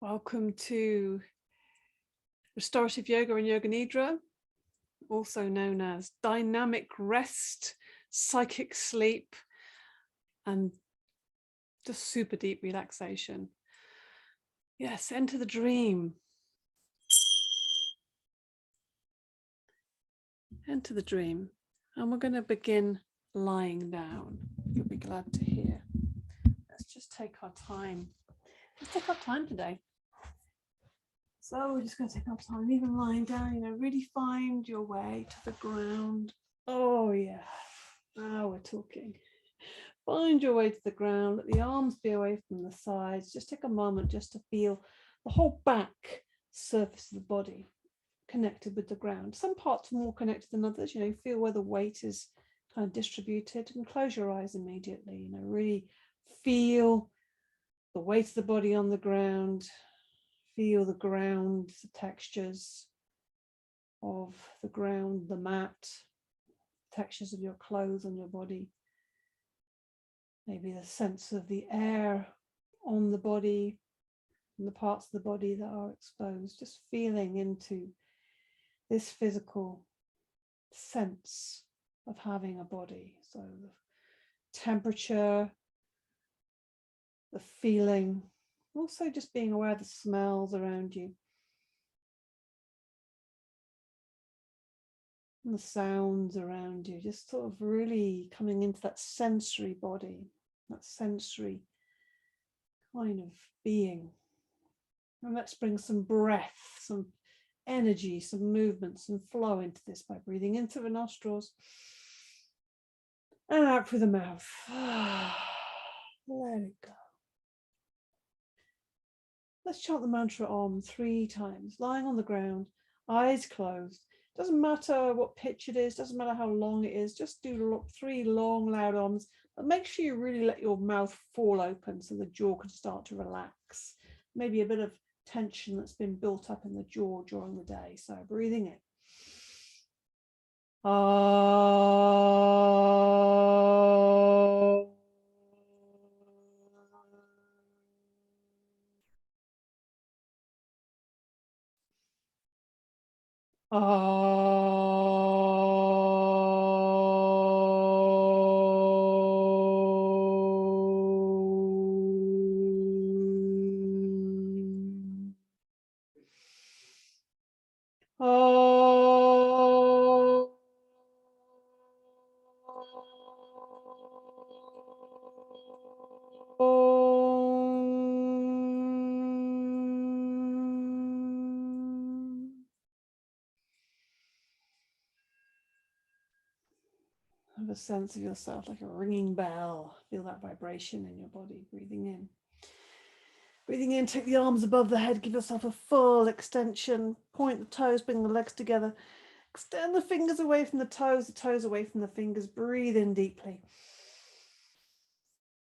Welcome to Restorative Yoga and Yoga Nidra, also known as dynamic rest, psychic sleep, and just super deep relaxation. Yes, enter the dream. Enter the dream. And we're going to begin lying down. You'll be glad to hear. Let's just take our time. Let's take our time today. So we're just going to take our time, even lying down, really find your way to the ground. Oh yeah, now we're talking. Find your way to the ground, let the arms be away from the sides. Just take a moment just to feel the whole back surface of the body connected with the ground. Some parts are more connected than others, feel where the weight is kind of distributed, and close your eyes immediately, really feel the weight of the body on the ground. Feel the ground, the textures of the ground, the mat, textures of your clothes on your body. Maybe the sense of the air on the body and the parts of the body that are exposed. Just feeling into this physical sense of having a body. So the temperature, the feeling, also just being aware of the smells around you. And the sounds around you, just sort of really coming into that sensory body, that sensory kind of being. And let's bring some breath, some energy, some movement, some flow into this by breathing into the nostrils and out through the mouth. Let it go. Let's chant the mantra Om 3 times, lying on the ground, eyes closed. Doesn't matter what pitch it is, doesn't matter how long it is, just do 3 long, loud Oms, but make sure you really let your mouth fall open so the jaw can start to relax. Maybe a bit of tension that's been built up in the jaw during the day. So breathing in. Have a sense of yourself like a ringing bell. Feel that vibration in your body. Breathing in. Breathing in, take the arms above the head, give yourself a full extension. Point the toes, bring the legs together. Extend the fingers away from the toes away from the fingers. Breathe in deeply.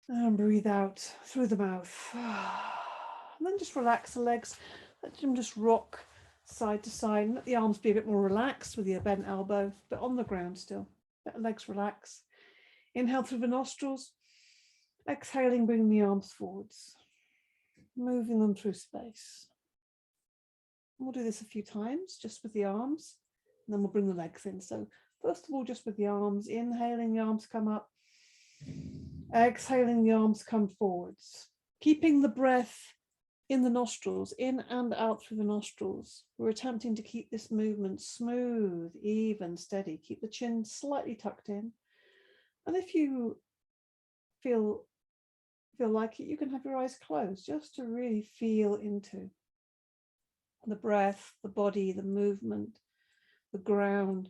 And breathe out through the mouth. And then just relax the legs. Let them just rock side to side. Let the arms be a bit more relaxed with your bent elbow, but on the ground still. Let the legs relax. Inhale through the nostrils. Exhaling, bring the arms forwards. Moving them through space. We'll do this a few times, just with the arms, and then we'll bring the legs in. So first of all, just with the arms, inhaling, the arms come up. Exhaling, the arms come forwards. Keeping the breath in the nostrils, in and out through the nostrils. We're attempting to keep this movement smooth, even, steady. Keep the chin slightly tucked in. And if you feel like it, you can have your eyes closed just to really feel into the breath, the body, the movement, the ground.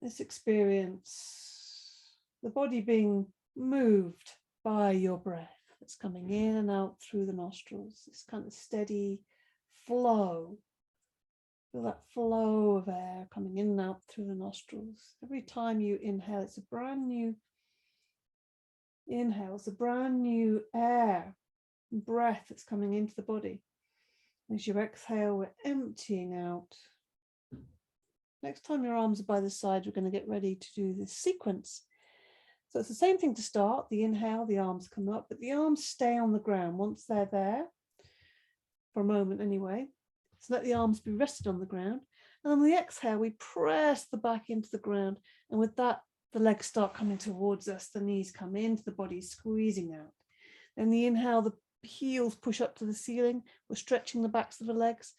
This experience, the body being moved by your breath. It's coming in and out through the nostrils. This kind of steady flow. Feel that flow of air coming in and out through the nostrils. Every time you inhale, it's a brand new inhale. It's a brand new air and breath that's coming into the body. As you exhale, we're emptying out. Next time your arms are by the side, we're going to get ready to do this sequence. So it's the same thing to start. The inhale, the arms come up, but the arms stay on the ground. Once they're there, for a moment anyway. So let the arms be rested on the ground. And on the exhale, we press the back into the ground. And with that, the legs start coming towards us. The knees come into the body, squeezing out. Then the inhale, the heels push up to the ceiling. We're stretching the backs of the legs.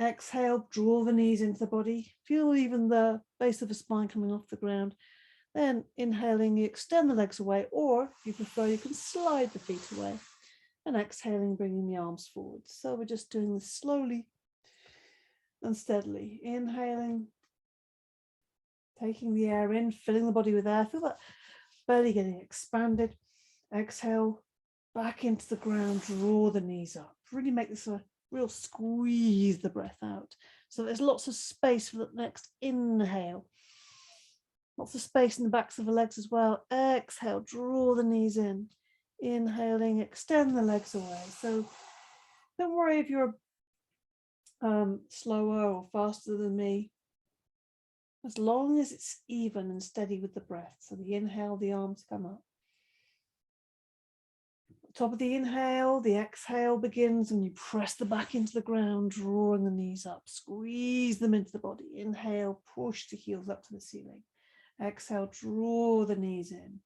Exhale, draw the knees into the body. Feel even the base of the spine coming off the ground. Then inhaling, you extend the legs away, or if you prefer, you can slide the feet away. And exhaling, bringing the arms forward. So we're just doing this slowly and steadily. Inhaling, taking the air in, filling the body with air. Feel that belly getting expanded. Exhale, back into the ground, draw the knees up. Really make this a real squeeze the breath out. So there's lots of space for the next inhale. Lots of space in the backs of the legs as well. Exhale, draw the knees in. Inhaling, extend the legs away. So don't worry if you're slower or faster than me, as long as it's even and steady with the breath. So the inhale, the arms come up. Top of the inhale, the exhale begins and you press the back into the ground, drawing the knees up, squeeze them into the body. Inhale, push the heels up to the ceiling. Exhale, draw the knees in.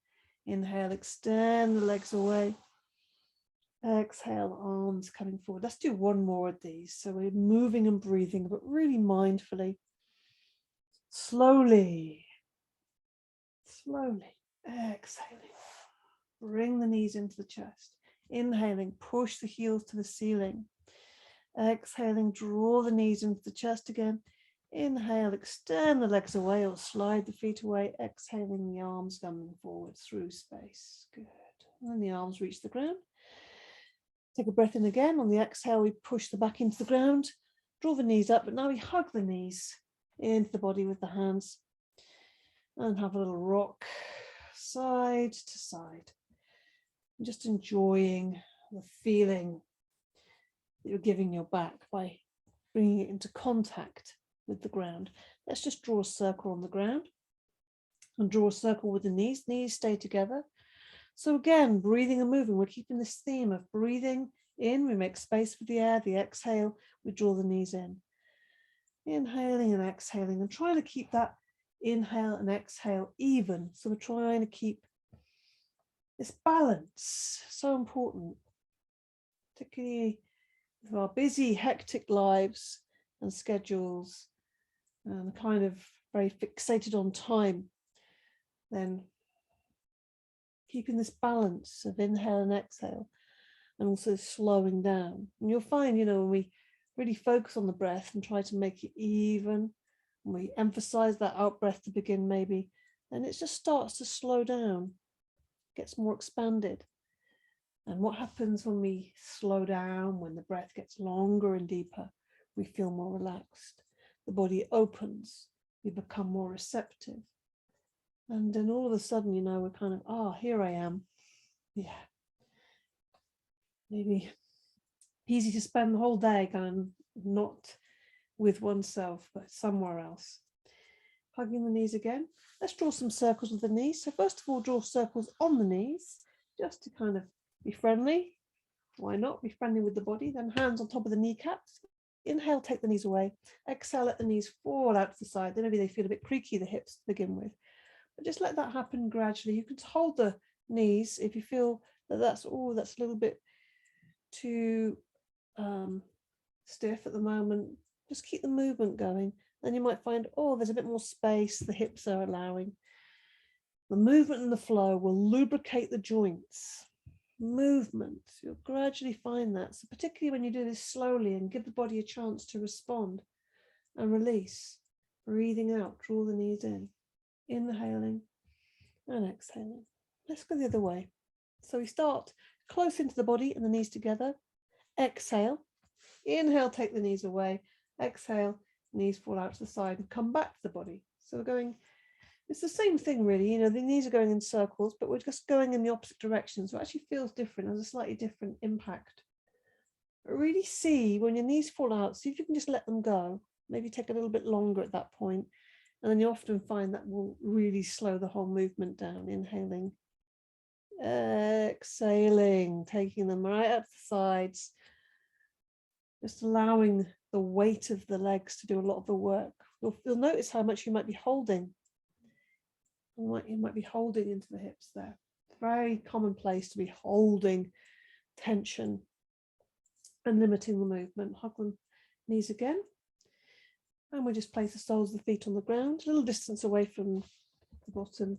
Inhale, extend the legs away. Exhale, arms coming forward. Let's do one more of these. So we're moving and breathing, but really mindfully. Slowly. Exhaling. Bring the knees into the chest. Inhaling, push the heels to the ceiling. Exhaling, draw the knees into the chest again. Inhale, extend the legs away or slide the feet away. Exhaling, the arms coming forward through space. Good. And then the arms reach the ground. Take a breath in again. On the exhale, we push the back into the ground. Draw the knees up, but now we hug the knees into the body with the hands. And have a little rock side to side. And just enjoying the feeling that you're giving your back by bringing it into contact with the ground. Let's just draw a circle on the ground and draw a circle with the knees. Knees stay together. So again, breathing and moving. We're keeping this theme of breathing in. We make space for the air. The exhale, we draw the knees in. Inhaling and exhaling and trying to keep that inhale and exhale even. So we're trying to keep this balance. So important, particularly with our busy, hectic lives and schedules and kind of very fixated on time. Then keeping this balance of inhale and exhale and also slowing down. And you'll find, when we really focus on the breath and try to make it even, and we emphasize that out breath to begin maybe, then it just starts to slow down, gets more expanded. And what happens when we slow down, when the breath gets longer and deeper, we feel more relaxed. The body opens, we become more receptive. And then all of a sudden, we're kind of, here I am. Yeah. Maybe easy to spend the whole day kind of not with oneself, but somewhere else. Hugging the knees again. Let's draw some circles with the knees. So first of all, draw circles on the knees, just to kind of be friendly. Why not? Be friendly with the body. Then hands on top of the kneecaps. Inhale, take the knees away. Exhale, let the knees fall out to the side. Then maybe they feel a bit creaky, the hips to begin with. But just let that happen gradually. You can hold the knees if you feel that that's a little bit too stiff at the moment. Just keep the movement going. Then you might find, there's a bit more space. The hips are allowing. The movement and the flow will lubricate the joints. Movement, you'll gradually find that. So particularly when you do this slowly and give the body a chance to respond and release. Breathing out, draw the knees in. Inhaling and exhaling. Let's go the other way. So we start close into the body and the knees together. Exhale. Inhale, take the knees away. Exhale, knees fall out to the side and come back to the body. So we're going, it's the same thing really. The knees are going in circles, but we're just going in the opposite direction. So it actually feels different, has a slightly different impact. But really see when your knees fall out, see if you can just let them go. Maybe take a little bit longer at that point. And then you often find that will really slow the whole movement down. Inhaling, exhaling, taking them right up the sides. Just allowing the weight of the legs to do a lot of the work. You'll notice how much you might be holding. You might be holding into the hips there. Very commonplace to be holding tension and limiting the movement. Hug the knees again. And we just place the soles of the feet on the ground, a little distance away from the bottom.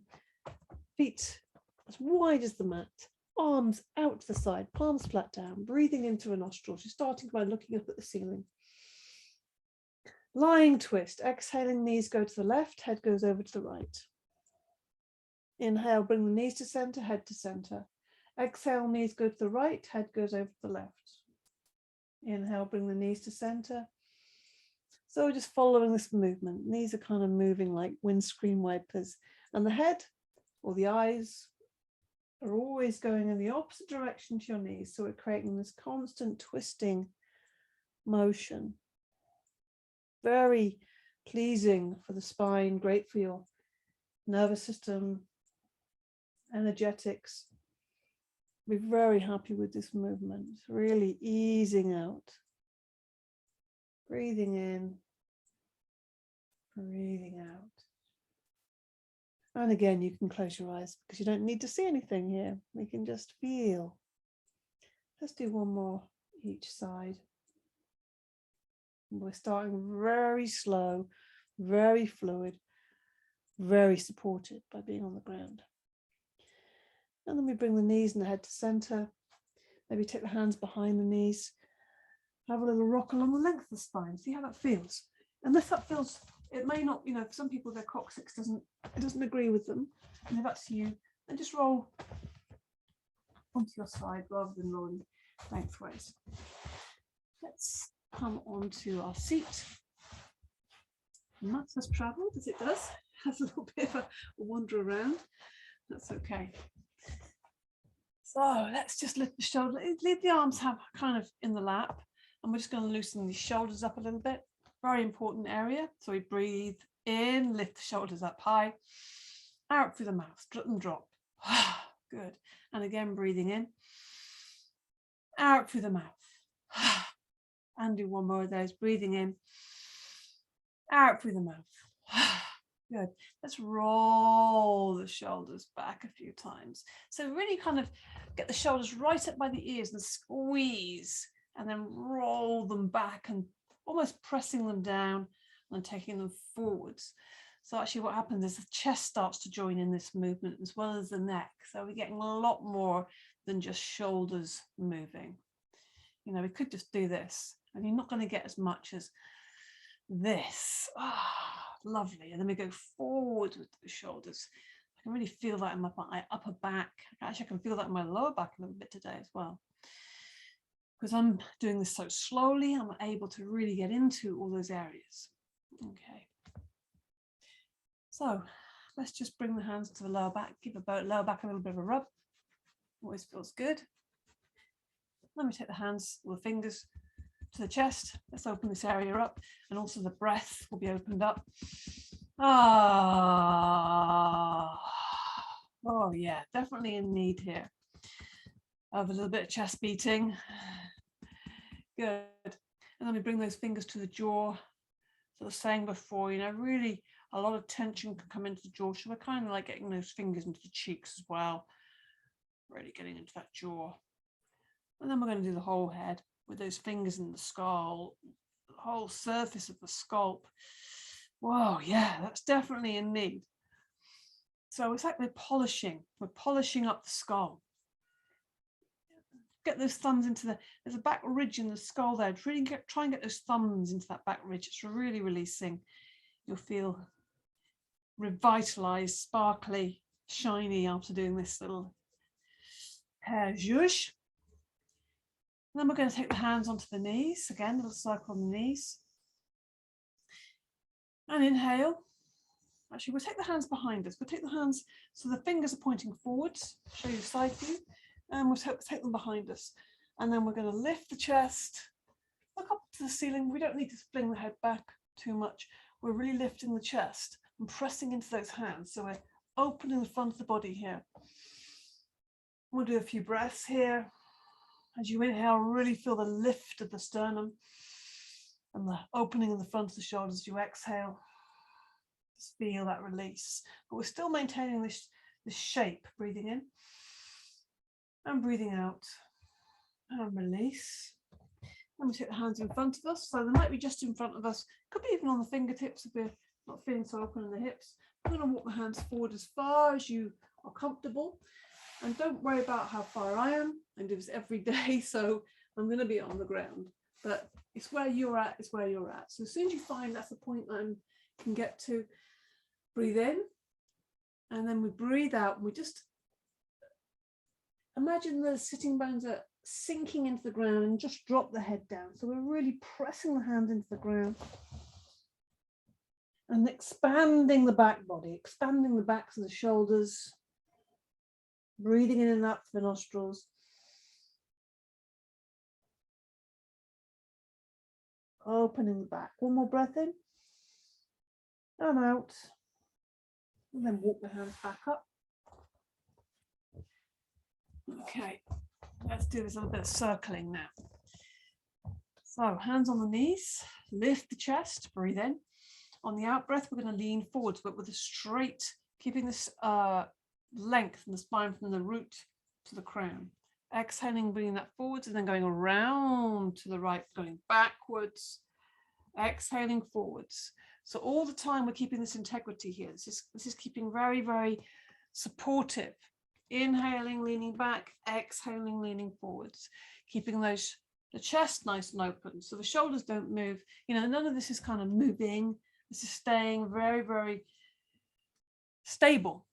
Feet as wide as the mat. Arms out to the side, palms flat down, breathing into a nostril. You're starting by looking up at the ceiling. Lying twist. Exhaling, knees go to the left, head goes over to the right. Inhale, bring the knees to center, head to center. Exhale, knees go to the right, head goes over to the left. Inhale, bring the knees to center. So we're just following this movement. Knees are kind of moving like windscreen wipers. And the head or the eyes are always going in the opposite direction to your knees. So we're creating this constant twisting motion. Very pleasing for the spine, great for your nervous system, energetics. We're very happy with this movement. Really easing out. Breathing in, breathing out. And again, you can close your eyes because you don't need to see anything here. We can just feel. Let's do one more each side. And we're starting very slow, very fluid, very supported by being on the ground. And then we bring the knees and the head to center. Maybe take the hands behind the knees. Have a little rock along the length of the spine. See how that feels. And if that feels, it may not, for some people their coccyx doesn't agree with them. And if that's you, then just roll onto your side rather than rolling lengthways. Let's come onto our seat. Not as traveled as it does. Has a little bit of a wander around. That's okay. So let's just lift the shoulder, leave the arms kind of in the lap. And we're just going to loosen the shoulders up a little bit. Very important area. So we breathe in, lift the shoulders up high, out through the mouth, let them drop. Good. And again, breathing in, out through the mouth. And do one more of those, breathing in, out through the mouth. Good. Let's roll the shoulders back a few times. So really kind of get the shoulders right up by the ears and squeeze, and then roll them back and almost pressing them down and taking them forwards. So actually what happens is the chest starts to join in this movement as well as the neck. So we're getting a lot more than just shoulders moving. We could just do this and you're not going to get as much as this. Lovely. And then we go forward with the shoulders. I can really feel that in my upper back. Actually, I can feel that in my lower back a little bit today as well. Because I'm doing this so slowly, I'm able to really get into all those areas. Okay. So let's just bring the hands to the lower back, give the lower back a little bit of a rub. Always feels good. Let me take the hands or the fingers to the chest. Let's open this area up, and also the breath will be opened up. Oh yeah, definitely in need here of a little bit of chest beating. Good. And then we bring those fingers to the jaw. So I was saying before, really a lot of tension can come into the jaw. So we're kind of like getting those fingers into the cheeks as well. Really getting into that jaw. And then we're going to do the whole head with those fingers in the skull, the whole surface of the scalp. Whoa, yeah, that's definitely in need. So it's like we're polishing up the skull. Get those thumbs into there's a back ridge in the skull there. Really try and get those thumbs into that back ridge. It's really releasing. You'll feel revitalized, sparkly, shiny after doing this little hair zhuzh. And then we're going to take the hands onto the knees. Again, a little circle on the knees. And inhale. Actually, we'll take the hands behind us. We'll take the hands so the fingers are pointing forwards. Show you the side view. And we'll take them behind us. And then we're going to lift the chest, look up to the ceiling. We don't need to fling the head back too much. We're really lifting the chest and pressing into those hands. So we're opening the front of the body here. We'll do a few breaths here. As you inhale, really feel the lift of the sternum and the opening in the front of the shoulders. As you exhale, just feel that release. But we're still maintaining this shape, breathing in and breathing out. And release. And we take the hands in front of us. So they might be just in front of us. Could be even on the fingertips if we're not feeling so open in the hips. I'm going to walk the hands forward as far as you are comfortable. And don't worry about how far I am. I do this every day, so I'm going to be on the ground. But it's where you're at, it's where you're at. So as soon as you find that's the point that I can get to, breathe in. And then we breathe out. And we just imagine the sitting bones are sinking into the ground and just drop the head down. So we're really pressing the hands into the ground and expanding the back body, expanding the backs of the shoulders, breathing in and out through the nostrils. Opening the back. One more breath in and out. And then walk the hands back up. Okay, let's do this a little bit of circling now. So hands on the knees, lift the chest, breathe in. On the out breath, we're going to lean forwards, but with a straight, keeping this length in the spine from the root to the crown. Exhaling, bringing that forwards and then going around to the right, going backwards, exhaling forwards. So all the time we're keeping this integrity here. This is keeping very, very supportive. Inhaling, leaning back, exhaling, leaning forwards, keeping the chest nice and open so the shoulders don't move. You know, none of this is kind of moving. This is staying very, very stable.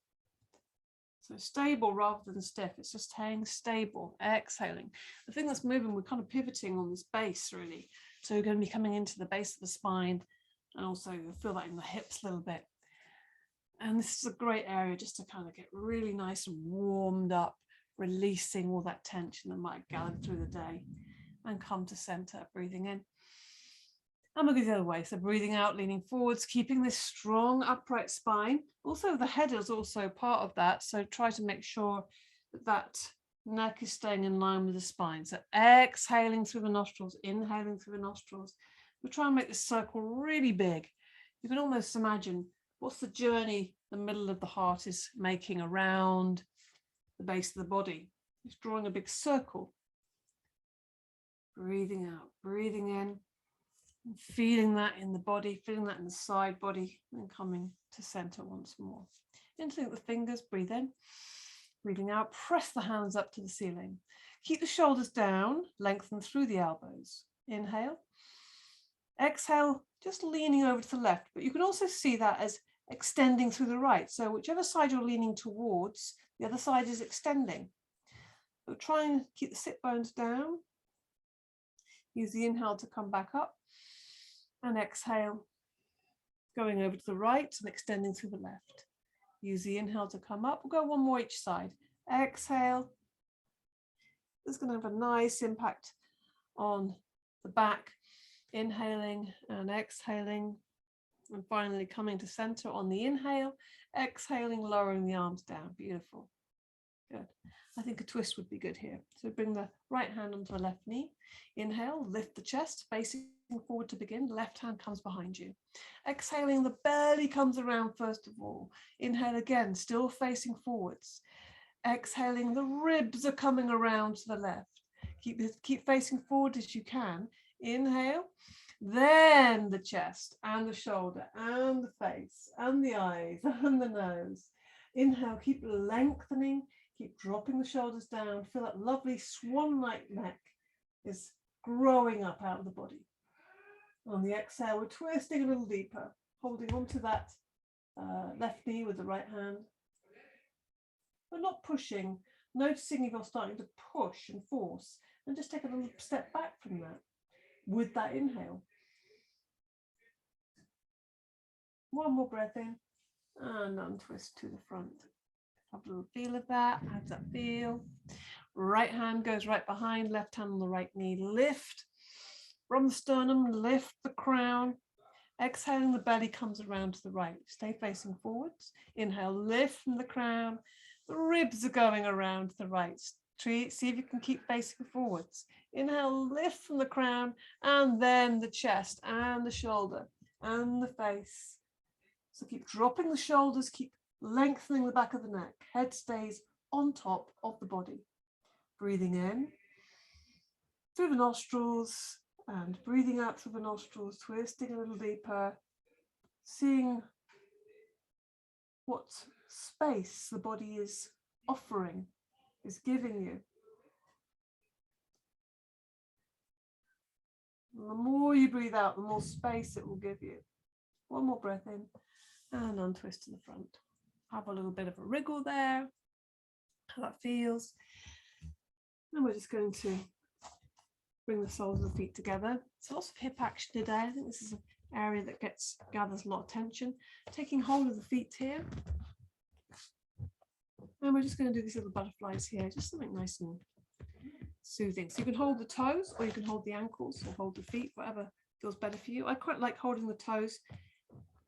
So stable rather than stiff. It's just staying stable, exhaling. The thing that's moving, we're kind of pivoting on this base really. So we're going to be coming into the base of the spine and also you'll feel that in the hips a little bit. And this is a great area just to kind of get really nice and warmed up, releasing all that tension that might gather through the day and come to center, breathing in. And we'll go the other way. So breathing out, leaning forwards, keeping this strong upright spine. Also the head is also part of that. So try to make sure that neck is staying in line with the spine. So exhaling through the nostrils, inhaling through the nostrils. We'll try and make this circle really big. You can almost imagine what's the journey the middle of the heart is making around the base of the body. It's drawing a big circle. Breathing out, breathing in, and feeling that in the body, feeling that in the side body, and coming to center once more. Interlink the fingers, breathe in, breathing out, press the hands up to the ceiling. Keep the shoulders down, lengthen through the elbows. Inhale. Exhale, just leaning over to the left, but you can also see that as extending through the right. So whichever side you're leaning towards, the other side is extending. So try and keep the sit bones down. Use the inhale to come back up and exhale, going over to the right and extending through the left. Use the inhale to come up. We'll go one more each side. Exhale. This is going to have a nice impact on the back. Inhaling and exhaling. And finally coming to center on the inhale, exhaling, lowering the arms down. Beautiful. Good. I think a twist would be good here. So bring the right hand onto the left knee. Inhale, lift the chest, facing forward to begin. Left hand comes behind you. Exhaling, the belly comes around first of all. Inhale again, still facing forwards. Exhaling, the ribs are coming around to the left. Keep facing forward as you can. Inhale, then the chest and the shoulder and the face and the eyes and the nose. Inhale, keep lengthening, keep dropping the shoulders down. Feel that lovely swan-like neck is growing up out of the body. On the exhale, we're twisting a little deeper, holding onto that left knee with the right hand. We're not pushing, noticing if you're starting to push and force, and just take a little step back from that with that inhale. One more breath in and untwist to the front. Have a little feel of that. How does that feel? Right hand goes right behind, left hand on the right knee. Lift from the sternum, lift the crown. Exhaling, the belly comes around to the right. Stay facing forwards. Inhale, lift from the crown. The ribs are going around to the right. See if you can keep facing forwards. Inhale, lift from the crown, and then the chest and the shoulder and the face. So keep dropping the shoulders, keep lengthening the back of the neck. Head stays on top of the body. Breathing in through the nostrils and breathing out through the nostrils, twisting a little deeper, seeing what space the body is offering, is giving you. And the more you breathe out, the more space it will give you. One more breath in and untwist to the front. Have a little bit of a wriggle there, how that feels. And we're just going to bring the soles of the feet together. So lots of hip action today. I think this is an area that gathers a lot of tension. Taking hold of the feet here. And we're just going to do these little butterflies here, just something nice and soothing. So you can hold the toes, or you can hold the ankles, or hold the feet, whatever feels better for you. I quite like holding the toes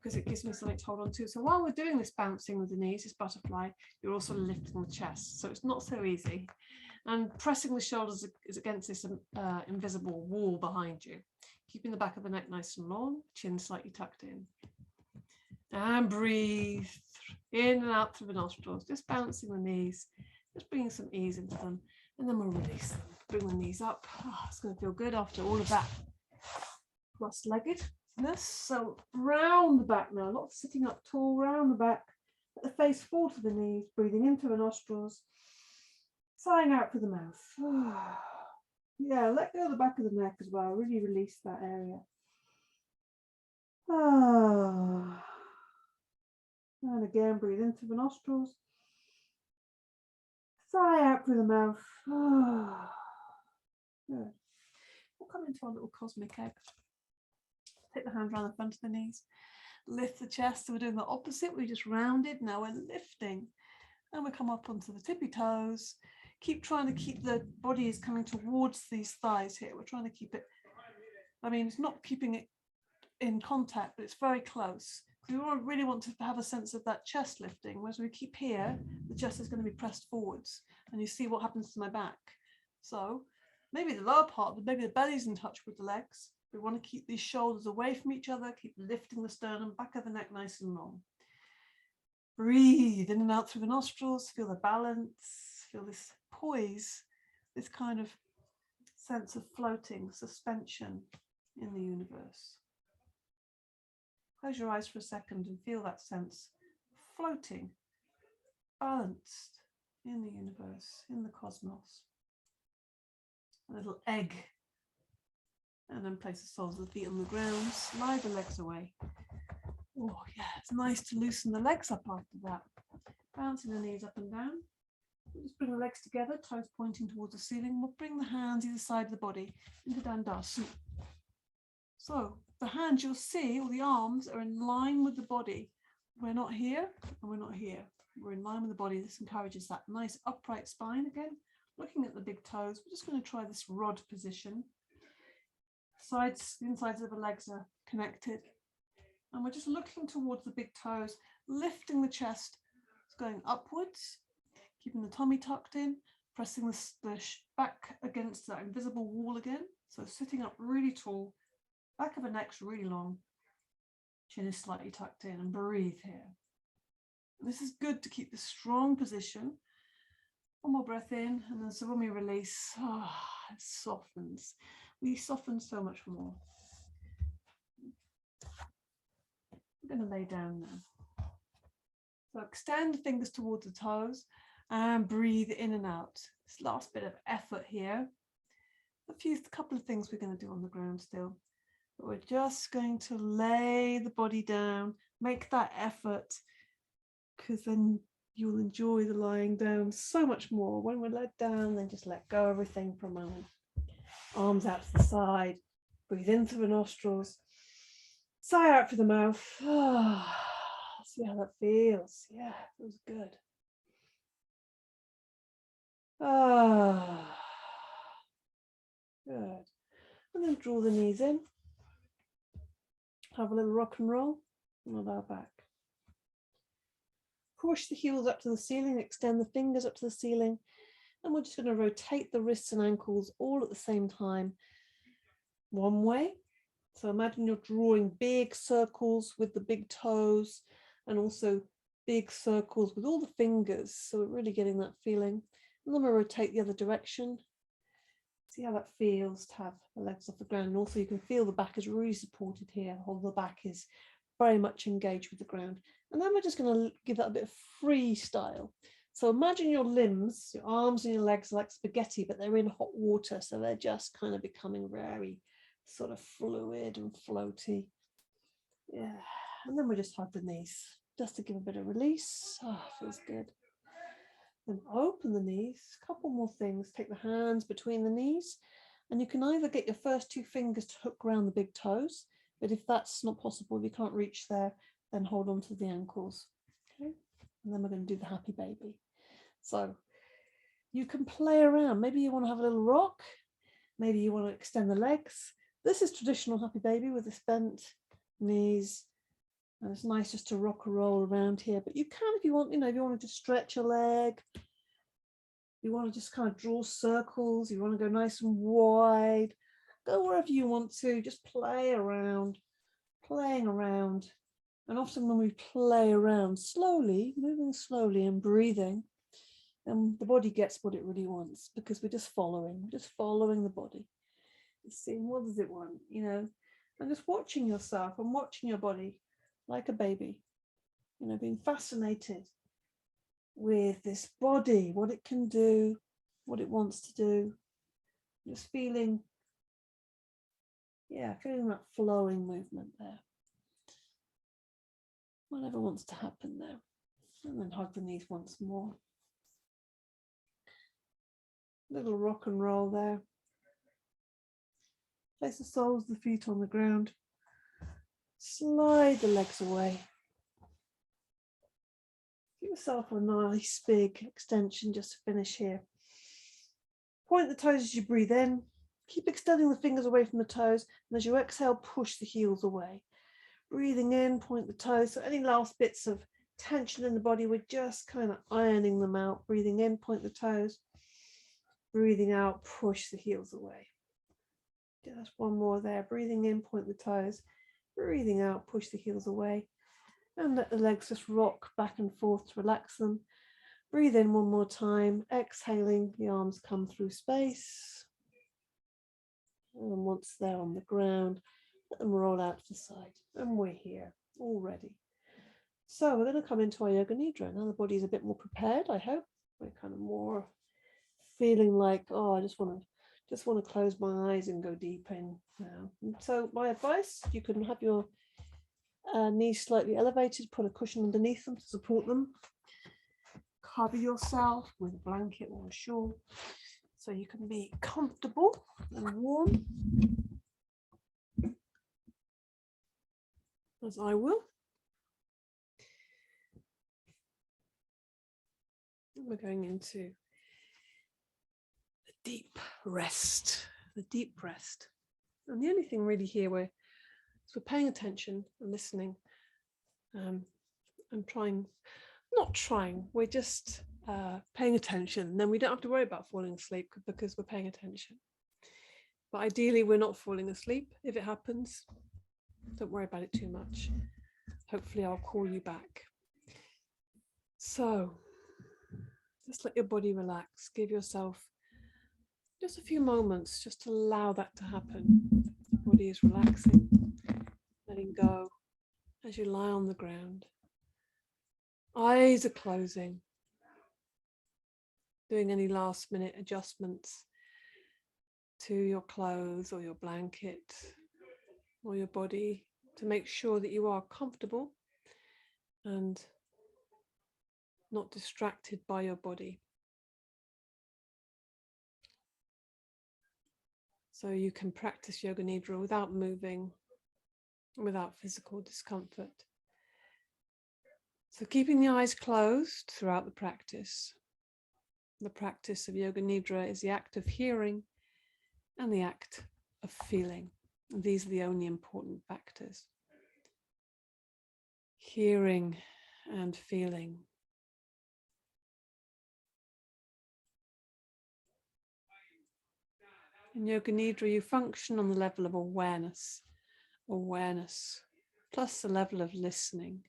because it gives me something to hold on to. So while we're doing this bouncing with the knees, this butterfly, you're also lifting the chest. So it's not so easy. And pressing the shoulders is against this invisible wall behind you. Keeping the back of the neck nice and long, chin slightly tucked in. And breathe in and out through the nostrils, just bouncing the knees, just bringing some ease into them. And then we'll release them. Bring the knees up. Oh, it's going to feel good after all of that cross-leggedness. So round the back now, not sitting up tall, round the back. Let the face fall to the knees, breathing into the nostrils, sighing out through the mouth. Oh, yeah, let go of the back of the neck as well. Really release that area. Oh. And again, breathe into the nostrils. Sigh out through the mouth. Oh. Good. We'll come into our little cosmic egg. Take the hands around the front of the knees. Lift the chest. So we're doing the opposite. We just rounded. Now we're lifting. And we come up onto the tippy toes. Keep trying to keep the body is coming towards these thighs here. We're trying to keep it, I mean, it's not keeping it in contact, but it's very close. We really want to have a sense of that chest lifting. Whereas we keep here, the chest is going to be pressed forwards. And you see what happens to my back. So maybe the lower part, maybe the belly's in touch with the legs. We want to keep these shoulders away from each other, keep lifting the sternum, back of the neck nice and long. Breathe in and out through the nostrils, feel the balance, feel this poise, this kind of sense of floating, suspension in the universe. Close your eyes for a second and feel that sense of floating, balanced in the universe, in the cosmos. A little egg. And then place the soles of the feet on the ground, slide the legs away. Oh yeah, it's nice to loosen the legs up after that. Bouncing the knees up and down. We'll just bring the legs together, toes pointing towards the ceiling. We'll bring the hands either side of the body into Dandasana. So the hands you'll see, or the arms, are in line with the body. We're not here and we're not here. We're in line with the body. This encourages that nice upright spine again. Looking at the big toes, we're just going to try this rod position. The insides of the legs are connected. And we're just looking towards the big toes, lifting the chest, it's going upwards, keeping the tummy tucked in, pressing the back against that invisible wall again. So sitting up really tall, back of the neck's really long, chin is slightly tucked in, and breathe here. This is good to keep the strong position. One more breath in, and then so when we release, it softens. We soften so much more. We're going to lay down now. So extend the fingers towards the toes and breathe in and out. This last bit of effort here. A couple of things we're going to do on the ground still. But we're just going to lay the body down, make that effort, because then you'll enjoy the lying down so much more. When we're laid down, then just let go of everything for a moment. Arms out to the side, breathe in through the nostrils, sigh out through the mouth. See how that feels. Yeah, it feels good. Good. And then draw the knees in. Have a little rock and roll and allow back. Push the heels up to the ceiling, extend the fingers up to the ceiling, And we're just going to rotate the wrists and ankles all at the same time, one way. So imagine you're drawing big circles with the big toes and also big circles with all the fingers. So we're really getting that feeling. And then we'll rotate the other direction. See how that feels to have the legs off the ground. And also you can feel the back is really supported here. The whole of the back is very much engaged with the ground. And then we're just going to give that a bit of freestyle. So imagine your limbs, your arms and your legs are like spaghetti, but they're in hot water. So they're just kind of becoming very sort of fluid and floaty. Yeah. And then we just hug the knees just to give a bit of release. Oh, feels good. Then open the knees. A couple more things. Take the hands between the knees. And you can either get your first two fingers to hook around the big toes. But if that's not possible, if you can't reach there, then hold on to the ankles. Okay. And then we're going to do the happy baby. So you can play around. Maybe you want to have a little rock. Maybe you want to extend the legs. This is traditional happy baby with the bent knees. And it's nice just to rock and roll around here. But you can, if you want, if you want to just stretch a leg, you want to just kind of draw circles, you want to go nice and wide, go wherever you want to, just play around, playing around. And often when we play around slowly, moving slowly and breathing, then the body gets what it really wants, because we're just following the body. It's seeing what does it want, and just watching yourself and watching your body like a baby, being fascinated with this body, what it can do, what it wants to do, just feeling that flowing movement there. Whatever wants to happen there. And then hug the knees once more. Little rock and roll there. Place the soles of the feet on the ground. Slide the legs away. Give yourself a nice big extension just to finish here. Point the toes as you breathe in. Keep extending the fingers away from the toes. And as you exhale, push the heels away. Breathing in, point the toes. So any last bits of tension in the body, we're just kind of ironing them out. Breathing in, point the toes. Breathing out, push the heels away. Just one more there. Breathing in, point the toes. Breathing out, push the heels away. And let the legs just rock back and forth to relax them. Breathe in one more time. Exhaling, the arms come through space. And once they're on the ground, let them roll out to the side. And we're here, all ready. So we're going to come into our Yoga Nidra. Now the body's a bit more prepared, I hope. We're kind of more feeling like, I just want to close my eyes and go deep in now. And so my advice, you can have your knees slightly elevated, put a cushion underneath them to support them. Cover yourself with a blanket or a shawl so you can be comfortable and warm, as I will. And we're going into the deep rest, And the only thing really here we're paying attention and listening, and we're just paying attention. Then we don't have to worry about falling asleep because we're paying attention. But ideally we're not falling asleep. If it happens, don't worry about it too much. Hopefully I'll call you back. So just let your body relax. Give yourself just a few moments just to allow that to happen. The body is relaxing, letting go as you lie on the ground. Eyes are closing. Doing any last minute adjustments to your clothes or your blanket or your body to make sure that you are comfortable and not distracted by your body. So you can practice Yoga Nidra without moving, without physical discomfort. So keeping the eyes closed throughout the practice. The practice of Yoga Nidra is the act of hearing and the act of feeling. And these are the only important factors. Hearing and feeling. In Yoga Nidra, you function on the level of awareness, plus the level of listening.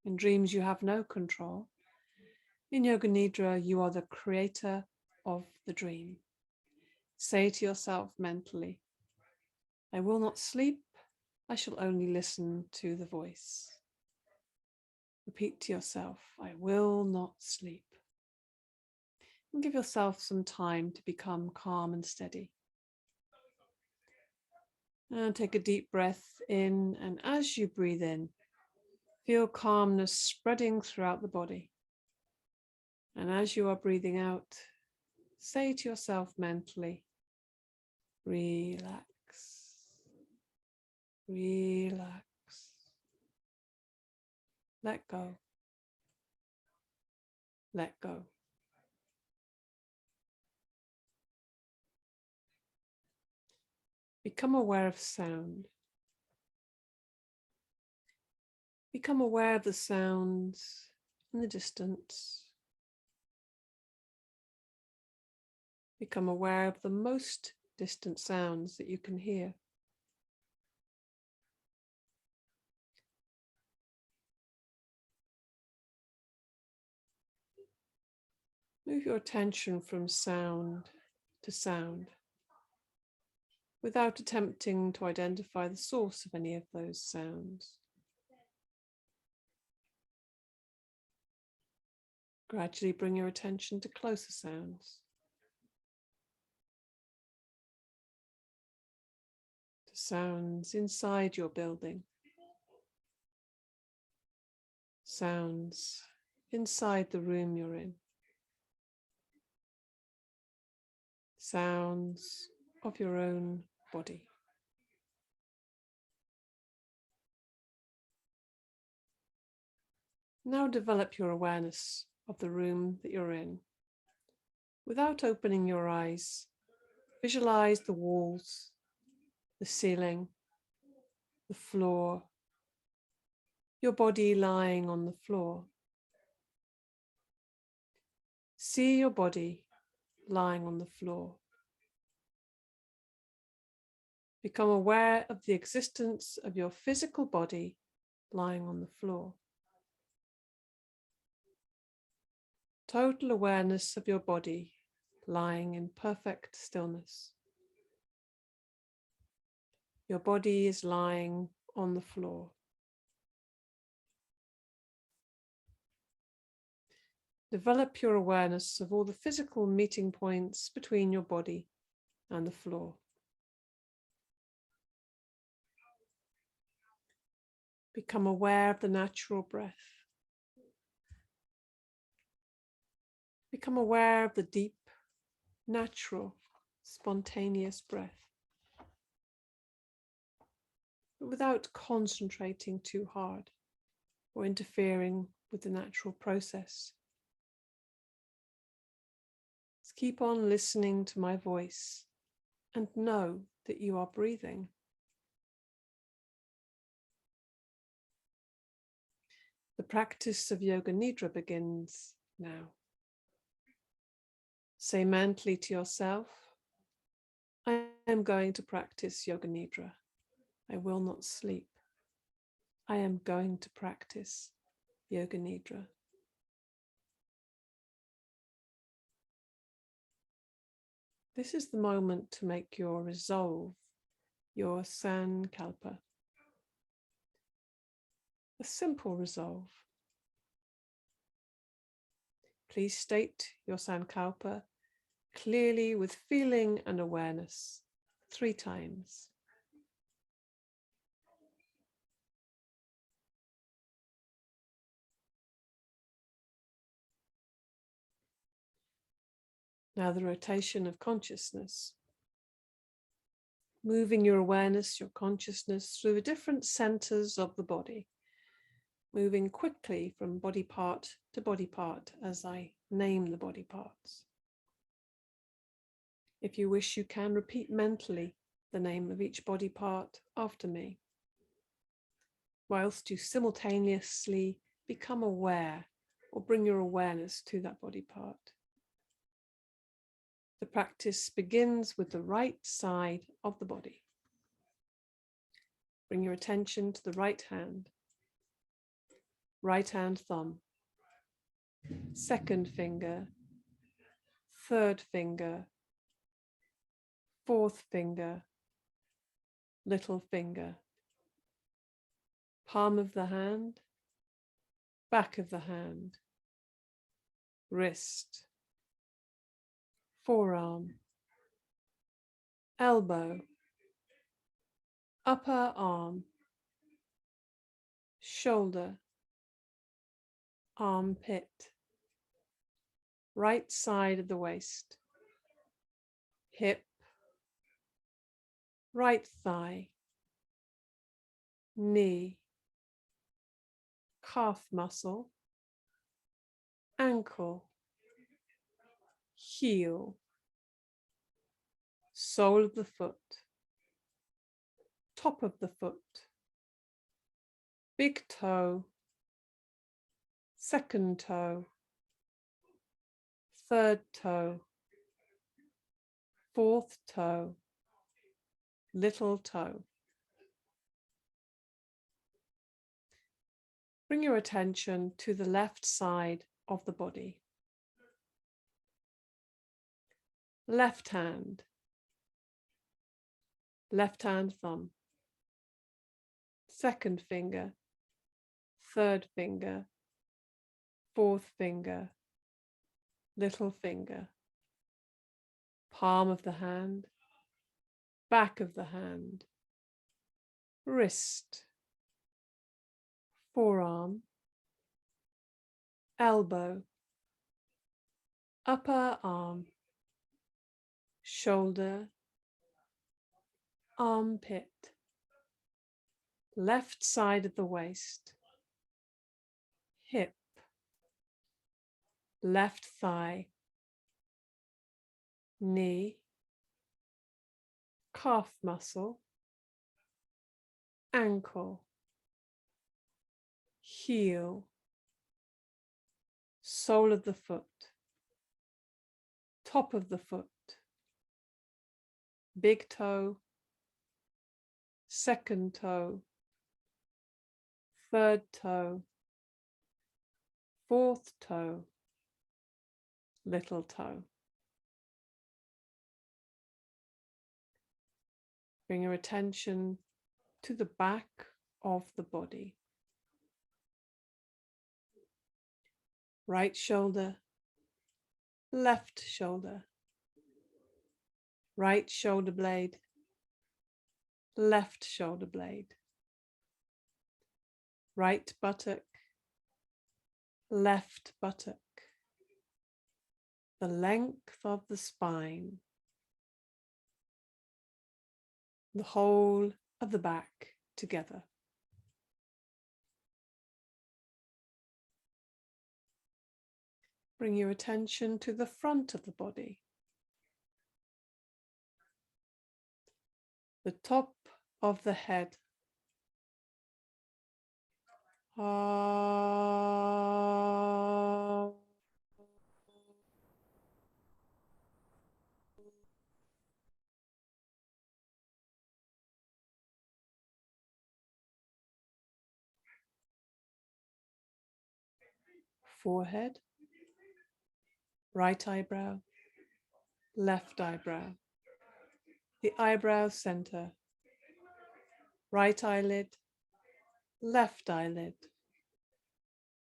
In dreams, you have no control. In Yoga Nidra, you are the creator of the dream. Say to yourself mentally, I will not sleep, I shall only listen to the voice. Repeat to yourself, I will not sleep. And give yourself some time to become calm and steady. And take a deep breath in, and as you breathe in, feel calmness spreading throughout the body. And as you are breathing out, say to yourself mentally, relax, relax, let go, let go. Become aware of sound. Become aware of the sounds in the distance. Become aware of the most distant sounds that you can hear. Move your attention from sound to sound, without attempting to identify the source of any of those sounds. Gradually bring your attention to closer sounds, to sounds inside your building, sounds inside the room you're in, sounds of your own body. Now develop your awareness of the room that you're in. Without opening your eyes, visualize the walls, the ceiling, the floor, your body lying on the floor. See your body lying on the floor. Become aware of the existence of your physical body lying on the floor. Total awareness of your body lying in perfect stillness. Your body is lying on the floor. Develop your awareness of all the physical meeting points between your body and the floor. Become aware of the natural breath. Become aware of the deep, natural, spontaneous breath, but without concentrating too hard or interfering with the natural process. Just keep on listening to my voice and know that you are breathing. The practice of Yoga Nidra begins now. Say mentally to yourself, I am going to practice Yoga Nidra. I will not sleep. I am going to practice Yoga Nidra. This is the moment to make your resolve, your sankalpa. A simple resolve. Please state your sankalpa clearly with feeling and awareness 3 times. Now the rotation of consciousness. Moving your awareness, your consciousness through the different centers of the body. Moving quickly from body part to body part as I name the body parts. If you wish, you can repeat mentally the name of each body part after me, whilst you simultaneously become aware or bring your awareness to that body part. The practice begins with the right side of the body. Bring your attention to the right hand thumb, second finger, third finger, fourth finger, little finger, palm of the hand, back of the hand, wrist, forearm, elbow, upper arm, shoulder, armpit, right side of the waist, hip, right thigh, knee, calf muscle, ankle, heel, sole of the foot, top of the foot, big toe, second toe, third toe, fourth toe, little toe. Bring your attention to the left side of the body. Left hand thumb, second finger, third finger, fourth finger, little finger, palm of the hand, back of the hand, wrist, forearm, elbow, upper arm, shoulder, armpit, left side of the waist, hip, left thigh, knee, calf muscle, ankle, heel, sole of the foot, top of the foot, big toe, second toe, third toe, fourth toe, little toe. Bring your attention to the back of the body. Right shoulder, left shoulder, right shoulder blade, left shoulder blade, right buttock, left buttock, the length of the spine, the whole of the back together. Bring your attention to the front of the body. The top of the head. Forehead, right eyebrow, left eyebrow, the eyebrow center, right eyelid, left eyelid,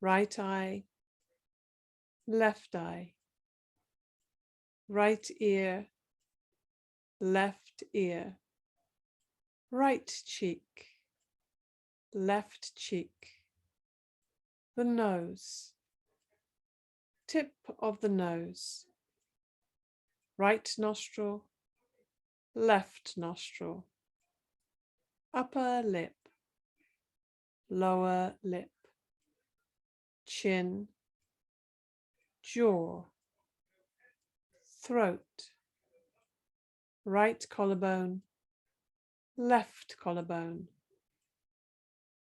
right eye, left eye, right ear, left ear, right cheek, left cheek, the nose, tip of the nose, right nostril, left nostril, upper lip, lower lip, chin, jaw, throat, right collarbone, left collarbone,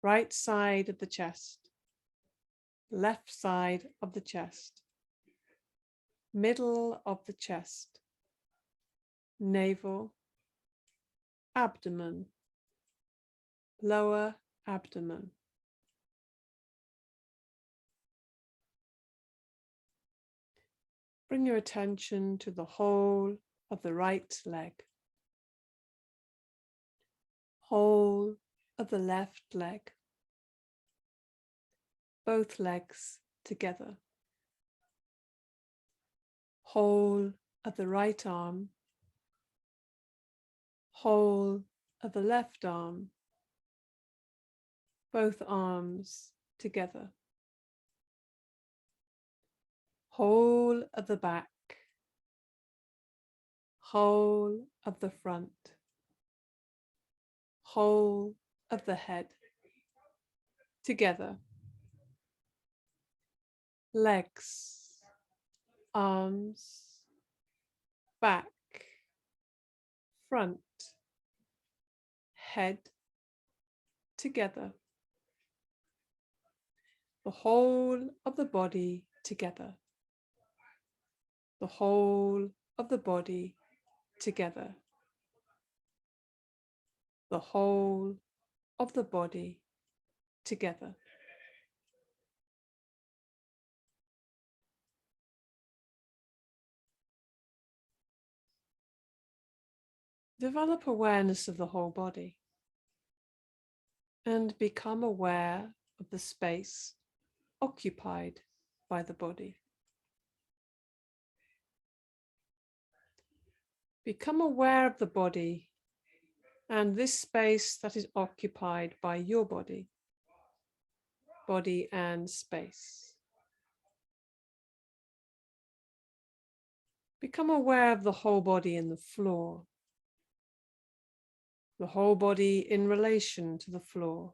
right side of the chest, left side of the chest, middle of the chest, navel, abdomen, lower abdomen. Bring your attention to the whole of the right leg, whole of the left leg, both legs together, whole of the right arm, whole of the left arm, both arms together, whole of the back, whole of the front, whole of the head, together, legs, arms, back, front, head, together, the whole of the body together, the whole of the body together, the whole of the body together. Develop awareness of the whole body and become aware of the space occupied by the body. Become aware of the body and this space that is occupied by your body, body and space. Become aware of the whole body in the floor, the whole body in relation to the floor.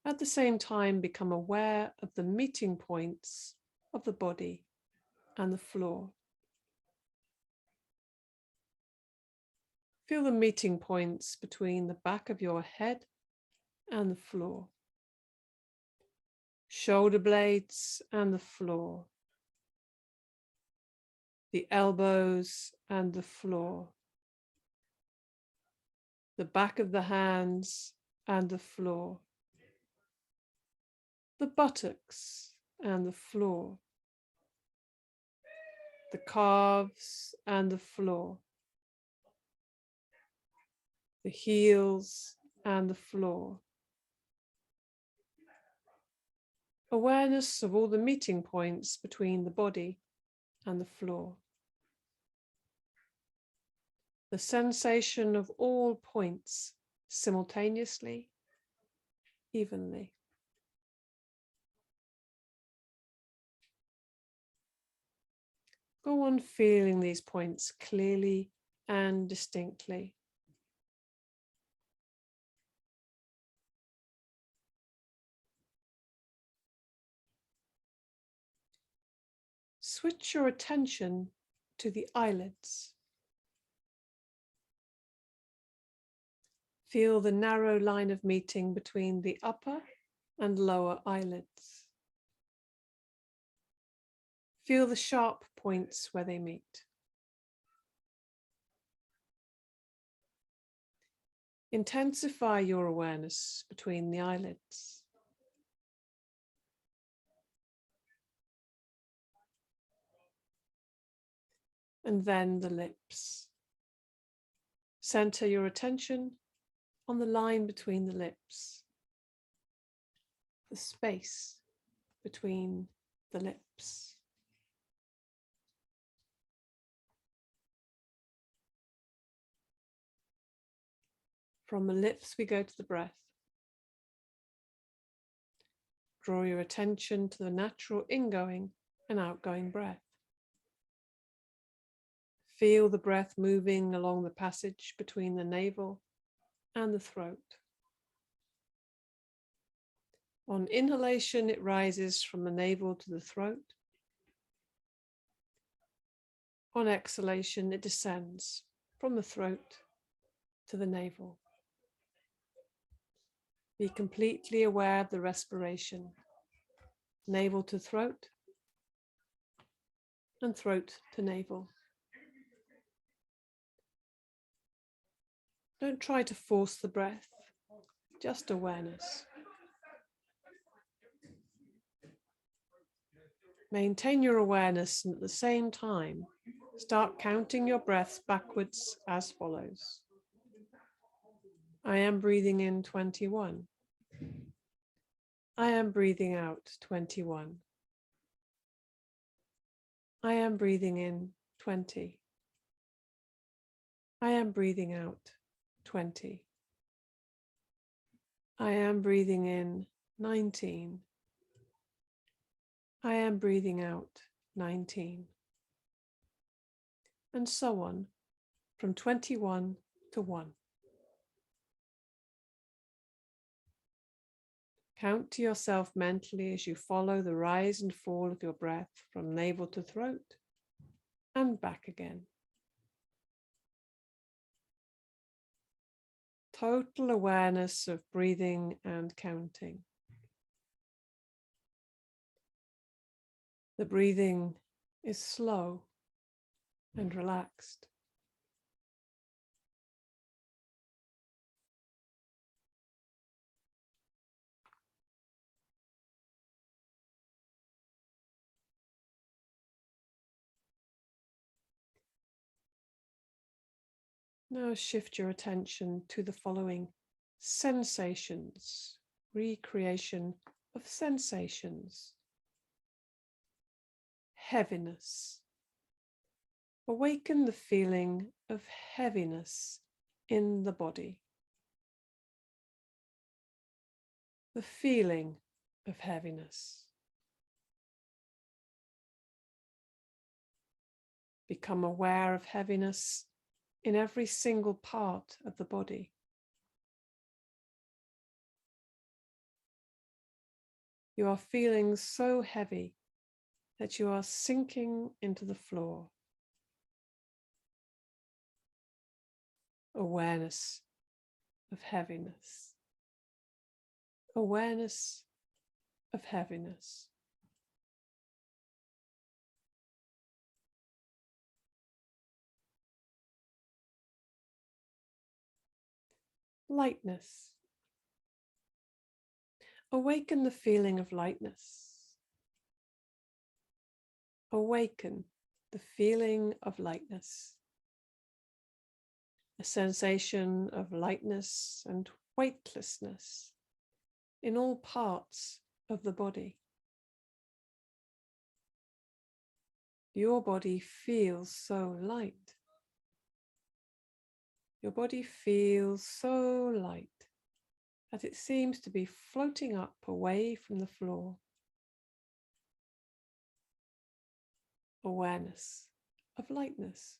At the same time, become aware of the meeting points of the body and the floor. Feel the meeting points between the back of your head and the floor, shoulder blades and the floor, the elbows and the floor, the back of the hands and the floor, the buttocks and the floor, the calves and the floor, the heels and the floor. Awareness of all the meeting points between the body and the floor. The sensation of all points simultaneously, evenly. Go on feeling these points clearly and distinctly. Switch your attention to the eyelids. Feel the narrow line of meeting between the upper and lower eyelids. Feel the sharp points where they meet. Intensify your awareness between the eyelids. And then the lips. Center your attention on the line between the lips, the space between the lips. From the lips, we go to the breath. Draw your attention to the natural ingoing and outgoing breath. Feel the breath moving along the passage between the navel and the throat. On inhalation, it rises from the navel to the throat. On exhalation, it descends from the throat to the navel. Be completely aware of the respiration. Navel to throat, and throat to navel. Don't try to force the breath, just awareness. Maintain your awareness and at the same time, start counting your breaths backwards as follows. I am breathing in 21. I am breathing out 21. I am breathing in 20. I am breathing out 20. I am breathing in 19. I am breathing out 19. And so on from 21 to 1. Count to yourself mentally as you follow the rise and fall of your breath from navel to throat and back again. Total awareness of breathing and counting. The breathing is slow and relaxed. Now shift your attention to the following sensations, recreation of sensations. Heaviness. Awaken the feeling of heaviness in the body. The feeling of heaviness. Become aware of heaviness in every single part of the body. You are feeling so heavy that you are sinking into the floor. Awareness of heaviness. Awareness of heaviness. Lightness. Awaken the feeling of lightness. Awaken the feeling of lightness. A sensation of lightness and weightlessness in all parts of the body. Your body feels so light. Your body feels so light that it seems to be floating up away from the floor. Awareness of lightness.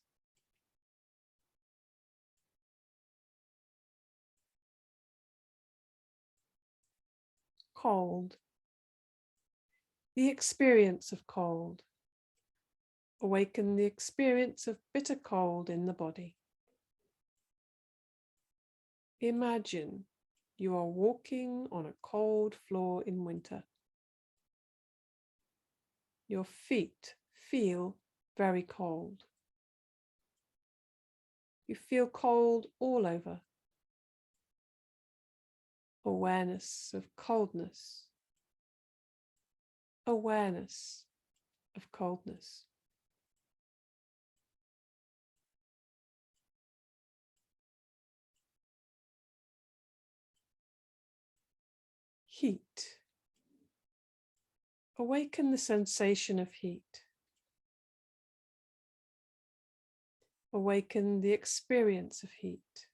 Cold. The experience of cold. Awaken the experience of bitter cold in the body. Imagine you are walking on a cold floor in winter. Your feet feel very cold. You feel cold all over. Awareness of coldness. Awareness of coldness. Heat. Awaken the sensation of heat. Awaken the experience of heat.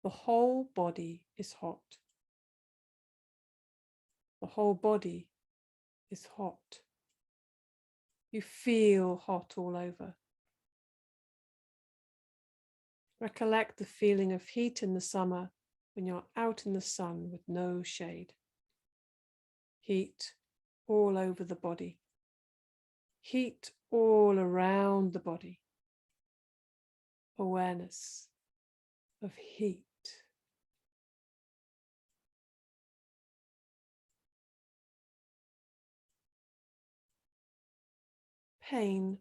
The whole body is hot. The whole body is hot. You feel hot all over. Recollect the feeling of heat in the summer when you're out in the sun with no shade. Heat all over the body. Heat all around the body. Awareness of heat. pain,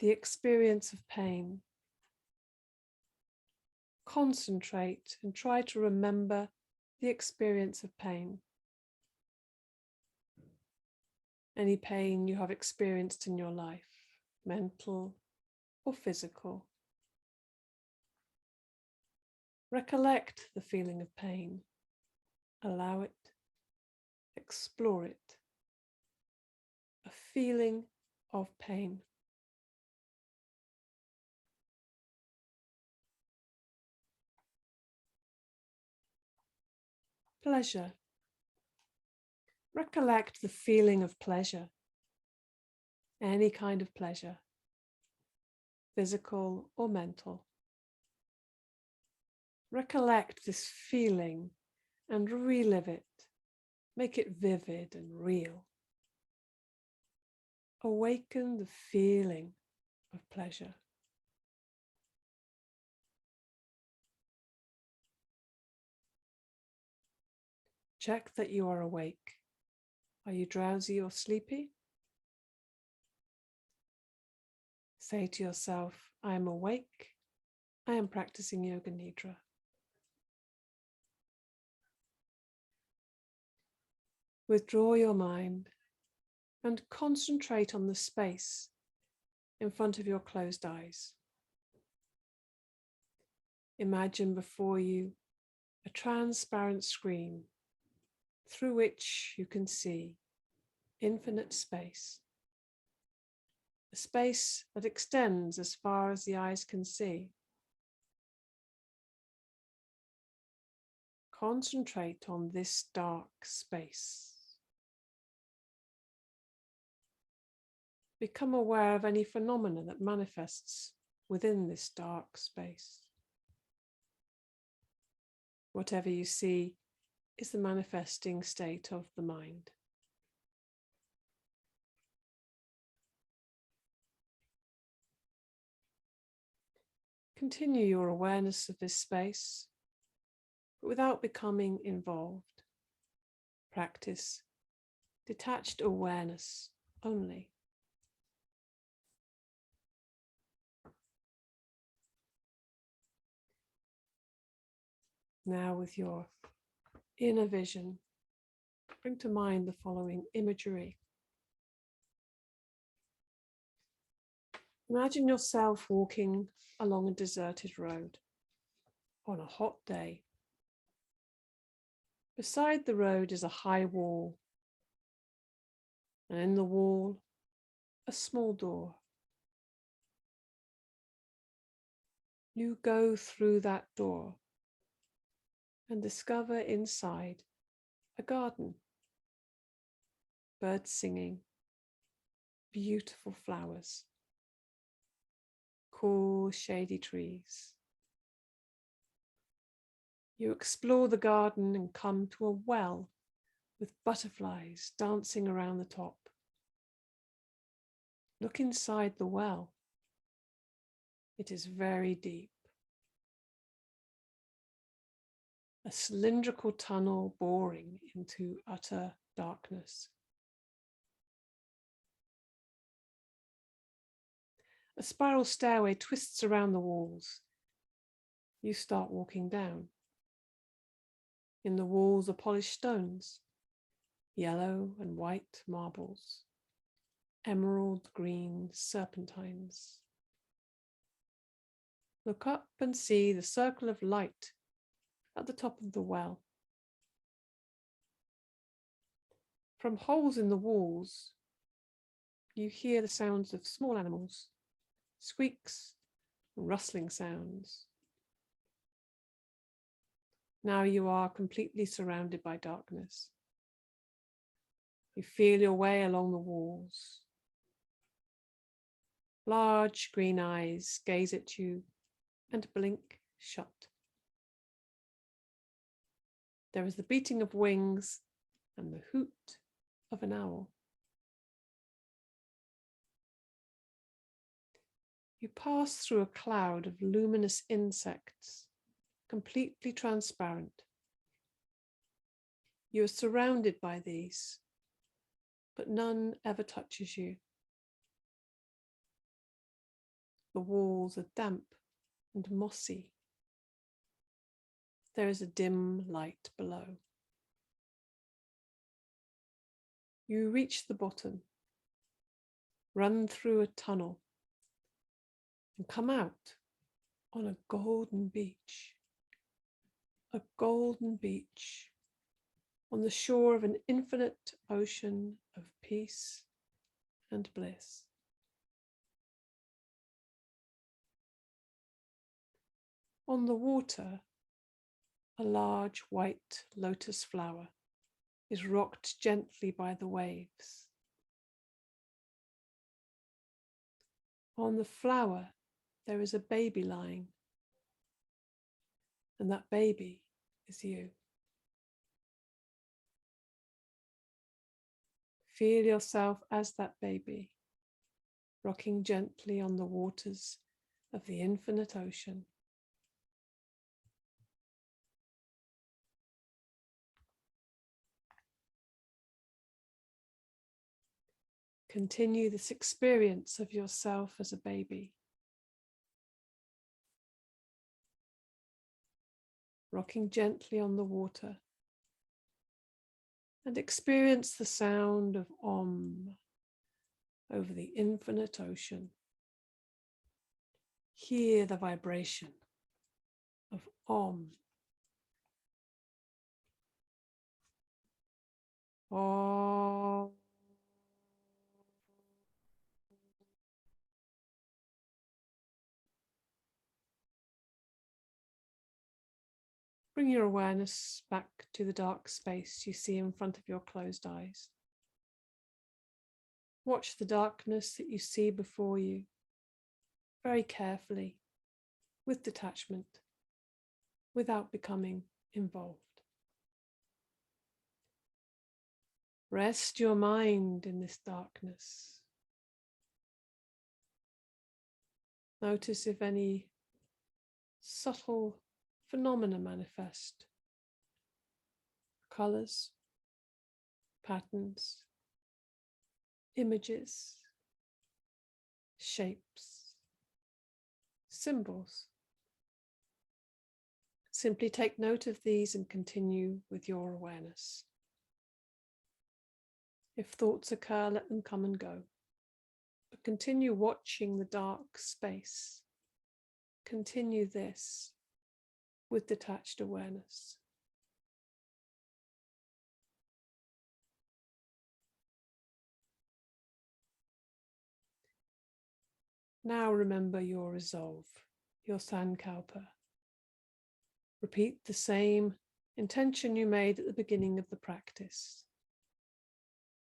the experience of pain. Concentrate and try to remember the experience of pain. Any pain you have experienced in your life, mental or physical. Recollect the feeling of pain. Allow it. Explore it. A feeling of pain. Pleasure. Recollect the feeling of pleasure. Any kind of pleasure, physical or mental. Recollect this feeling and relive it. Make it vivid and real. Awaken the feeling of pleasure. Check that you are awake. Are you drowsy or sleepy? Say to yourself, I am awake. I am practicing Yoga Nidra. Withdraw your mind and concentrate on the space in front of your closed eyes. Imagine before you a transparent screen through which you can see infinite space, a space that extends as far as the eyes can see. Concentrate on this dark space. Become aware of any phenomena that manifests within this dark space. Whatever you see is the manifesting state of the mind. Continue your awareness of this space, but without becoming involved. Practice detached awareness only. Now, with your inner vision, bring to mind the following imagery. Imagine yourself walking along a deserted road on a hot day. Beside the road is a high wall, and in the wall, a small door. You go through that door and discover inside a garden, birds singing, beautiful flowers, cool, shady trees. You explore the garden and come to a well with butterflies dancing around the top. Look inside the well. It is very deep. A cylindrical tunnel boring into utter darkness. A spiral stairway twists around the walls. You start walking down. In the walls are polished stones, yellow and white marbles, emerald green serpentines. Look up and see the circle of light at the top of the well. From holes in the walls, you hear the sounds of small animals, squeaks and rustling sounds. Now you are completely surrounded by darkness. You feel your way along the walls. Large green eyes gaze at you and blink shut. There is the beating of wings and the hoot of an owl. You pass through a cloud of luminous insects, completely transparent. You are surrounded by these, but none ever touches you. The walls are damp and mossy. There is a dim light below. You reach the bottom, run through a tunnel, and come out on a golden beach. A golden beach on the shore of an infinite ocean of peace and bliss. On the water, a large white lotus flower is rocked gently by the waves. On the flower, there is a baby lying, and that baby is you. Feel yourself as that baby, rocking gently on the waters of the infinite ocean. Continue this experience of yourself as a baby, rocking gently on the water, and experience the sound of Om over the infinite ocean. Hear the vibration of Om. Om. Bring your awareness back to the dark space you see in front of your closed eyes. Watch the darkness that you see before you very carefully, with detachment, without becoming involved. Rest your mind in this darkness. Notice if any subtle phenomena manifest. Colors, patterns, images, shapes, symbols. Simply take note of these and continue with your awareness. If thoughts occur, let them come and go. But continue watching the dark space. Continue this with detached awareness. Now remember your resolve, your sankalpa. Repeat the same intention you made at the beginning of the practice,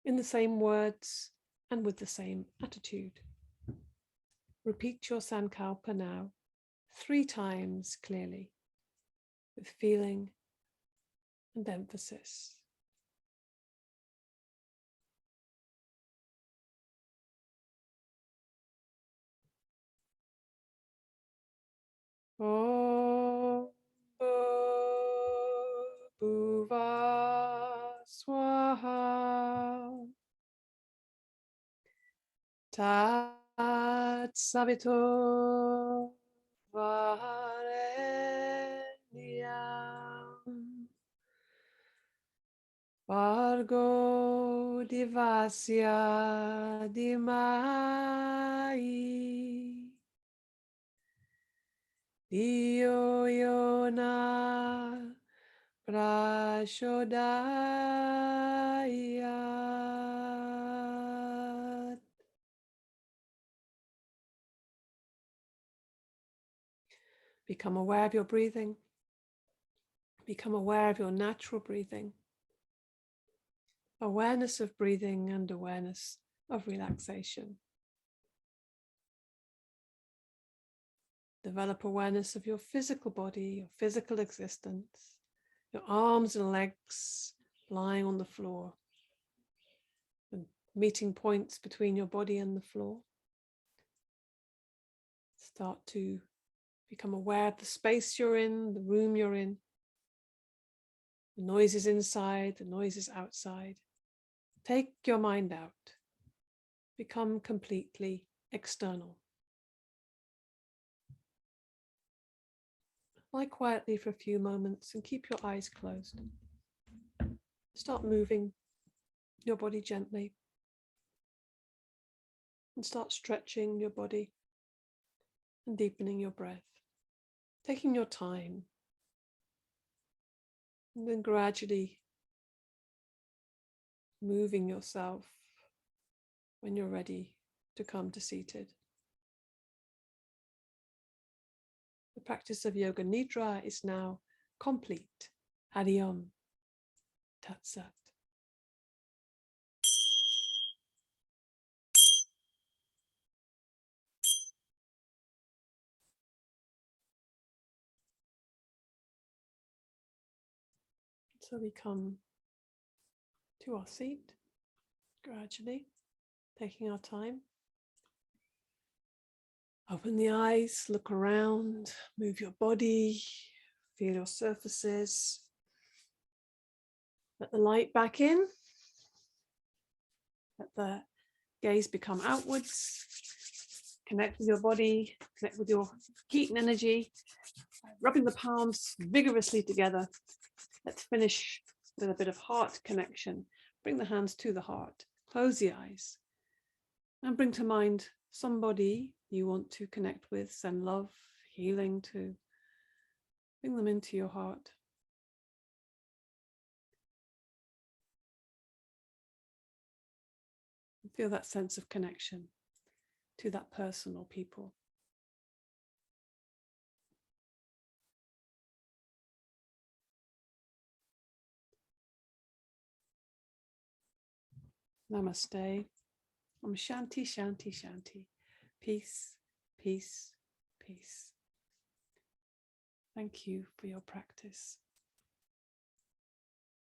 in the same words and with the same attitude. Repeat your sankalpa now 3 times clearly, with feeling and emphasis. Om Bhuva Swaha Tat Savito Varenyam Vargo Divasya Dimai Dio Yona Prashodayat. Become aware of your breathing. Become aware of your natural breathing. Awareness of breathing and awareness of relaxation. Develop awareness of your physical body, your physical existence, your arms and legs lying on the floor, and meeting points between your body and the floor. Start to become aware of the space you're in, the room you're in, the noises inside, the noises outside. Take your mind out. Become completely external. Lie quietly for a few moments and keep your eyes closed. Start moving your body gently and start stretching your body and deepening your breath, taking your time, and then gradually moving yourself when you're ready to come to seated. The practice of Yoga Nidra is now complete. Hari Om Tat Sat. So we come to our seat, gradually, taking our time. Open the eyes, look around, move your body, feel your surfaces. Let the light back in. Let the gaze become outwards. Connect with your body, connect with your heat and energy. Rubbing the palms vigorously together. Let's finish with a bit of heart connection. Bring the hands to the heart. Close the eyes. And bring to mind somebody you want to connect with, send love, healing to. Bring them into your heart. And feel that sense of connection to that person or people. Namaste. Om Shanti, Shanti, Shanti. Peace, peace, peace. Thank you for your practice.